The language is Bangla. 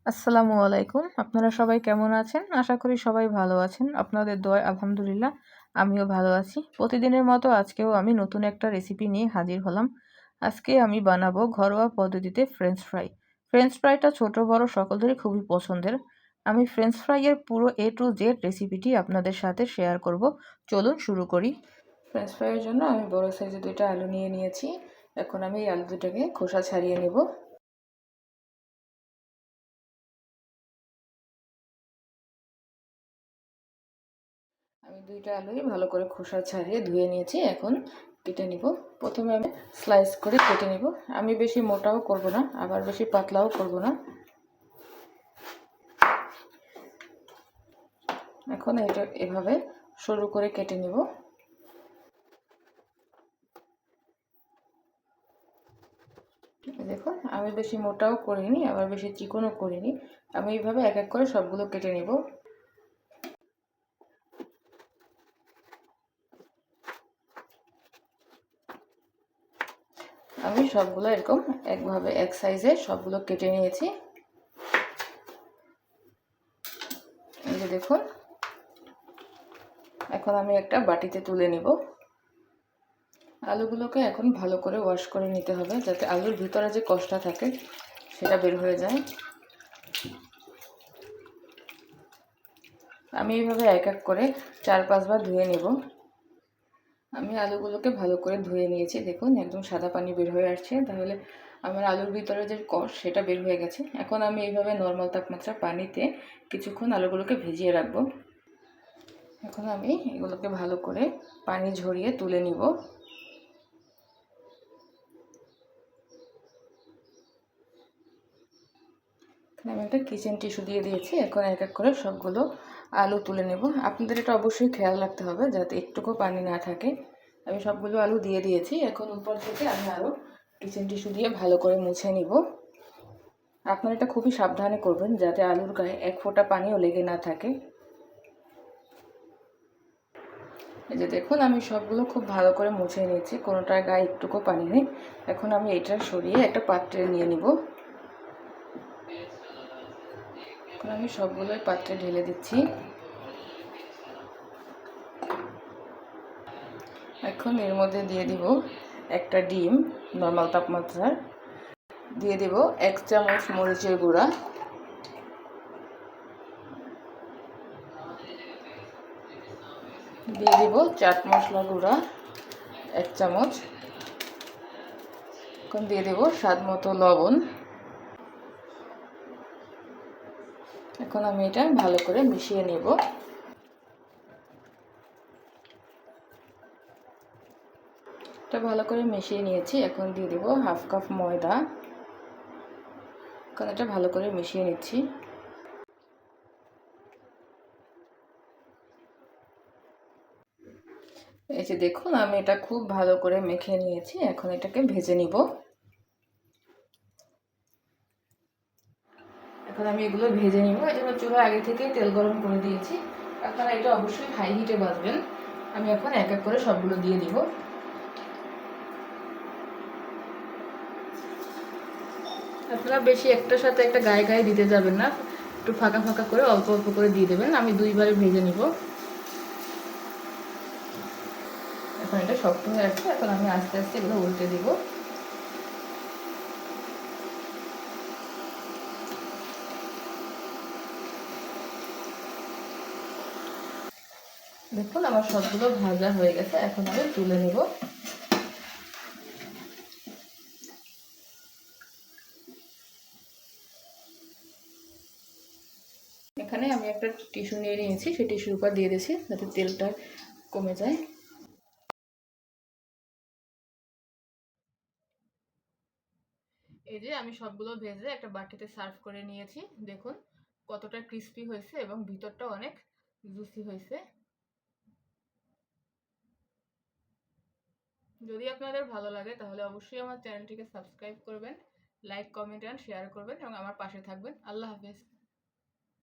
আসসালামু আলাইকুম। আপনারা সবাই কেমন আছেন? আশা করি সবাই ভালো আছেন। আপনাদের দোয়ায় আলহামদুলিল্লাহ আমিও ভালো আছি। প্রতিদিনের মতো আজকেও আমি নতুন একটা রেসিপি নিয়ে হাজির হলাম। আজকে আমি বানাবো ঘরোয়া পদ্ধতিতে ফ্রেঞ্চ ফ্রাই। ফ্রেঞ্চ ফ্রাইটা ছোট বড় সকলেরই খুবই পছন্দের। আমি ফ্রেঞ্চ ফ্রাইয়ের পুরো A to Z রেসিপিটি আপনাদের সাথে শেয়ার করব। চলুন শুরু করি। ফ্রেঞ্চ ফ্রাইয়ের জন্য আমি বড় সাইজের 2টা আলু নিয়ে নিয়েছি। এখন আমি এই আলু দুটাকে খোসা ছাড়িয়ে নেব। আমি 2টা আলুই ভালো করে খোসা ছাড়িয়ে ধুয়ে নিয়েছি। এখন কেটে নিব। প্রথমে আমি স্লাইস করে কেটে নিব। আমি বেশি মোটাও করব না, আবার বেশি পাতলাও করব না। এখন এটা এভাবে সরু করে কেটে নিব। দেখুন, আমি বেশি মোটাও করিনি, আবার বেশি চিকনও করিনি। আমি এইভাবে এক এক করে সবগুলো কেটে নিব। আমি সবগুলো এরকম একভাবে এক সাইজে সবগুলো কেটে নিয়েছি। এই যে দেখুন, এখন আমি একটা বাটিতে তুলে নিব। আলুগুলোকে এখন ভালো করে ওয়াশ করে নিতে হবে, যাতে আলুর ভিতরে যে কষটা থাকে সেটা বের হয়ে যায়। আমি এইভাবে এক এক করে 4-5 বার ধুয়ে নেব। আমি আলুগুলোকে ভালো করে ধুয়ে নিয়েছি। দেখুন, একদম সাদা পানি বের হয়ে আসছে, তাহলে আমার আলুর ভিতরে যে কষ সেটা বের হয়ে গেছে। এখন আমি এইভাবে নর্মাল তাপমাত্রার পানিতে কিছুক্ষণ আলুগুলোকে ভিজিয়ে রাখবো। এখন আমি এগুলোকে ভালো করে পানি ঝরিয়ে তুলে নিব। আমি একটা কিচেন টিস্যু দিয়ে দিয়েছি। এখন এক এক করে সবগুলো আলু তুলে নেব। আপনাদের এটা অবশ্যই খেয়াল রাখতে হবে যাতে একটুকু পানি না থাকে। আমি সবগুলো আলু দিয়ে দিয়েছি। এখন উপর থেকে আমি আরও কিচেন টিস্যু দিয়ে ভালো করে মুছে নিব। আপনারা এটা খুবই সাবধানে করবেন যাতে আলুর গায়ে এক ফোঁটা পানিও লেগে না থাকে। এই যে দেখুন, আমি সবগুলো খুব ভালো করে মুছে নিয়েছি, কোনোটার গায়ে একটুকু পানি নেই। এখন আমি এটা সরিয়ে একটা পাত্রে নিয়ে নিব। এখন আমি সবগুলোই পাত্রে ঢেলে দিচ্ছি। এখন এর মধ্যে দিয়ে দিব একটা ডিম নর্মাল তাপমাত্রার, দিয়ে দিব 1 চামচ মরিচের গুঁড়া, দিয়ে দিব চাট মশলা গুঁড়া 1 চামচ, এখন দিয়ে দেব স্বাদ মতো লবণ। এখন আমি এটা ভালো করে মিশিয়ে নেব। এটা ভালো করে মিশিয়ে নিয়েছি। এখন দিয়ে দেব হাফ কাপ ময়দা। এখন এটা ভালো করে মিশিয়ে নিচ্ছি। এই যে দেখুন, আমি এটা খুব ভালো করে মেখে নিয়েছি। এখন এটাকে ভেজে নিব। এখন আমি এগুলো ভেজে নিব। এই জন্য চুলা আগে থেকেই তেল গরম করে দিয়েছি। আপনারা এটা অবশ্যই হাই হিটে ভাজবেন। আমি এখন এক এক করে সবগুলো দিয়ে দিব। আপনারা বেশি একটার সাথে একটা গায়ে গায়ে দিতে যাবেন না, একটু ফাঁকা ফাঁকা করে অল্প অল্প করে দিয়ে দেবেন। আমি 2বারে ভেজে নিব। এখন এটা শক্ত হয়ে আসছে। এখন আমি আস্তে আস্তে এগুলো উল্টে দিব। দেখুন, আমার সবগুলো ভাজা হয়ে গেছে। এখন আমি তুলে নেব। এখানে আমি একটা টিস্যু নিয়ে নিয়েছি, সেই টিস্যুর উপর দিয়ে দিয়েছি যাতে তেলটা কমে যায়। এই যে আমি সবগুলো ভেজে একটা বাটিতে সার্ভ করে নিয়েছি। দেখুন কতটা ক্রিস্পি হয়েছে এবং ভিতরটা অনেক জুসি হয়েছে। যদি আপনাদের ভালো লাগে তাহলে অবশ্যই আমার চ্যানেলটিকে সাবস্ক্রাইব করবেন, লাইক কমেন্ট অ্যান্ড শেয়ার করবেন এবং আমার পাশে থাকবেন। আল্লাহ হাফেজ।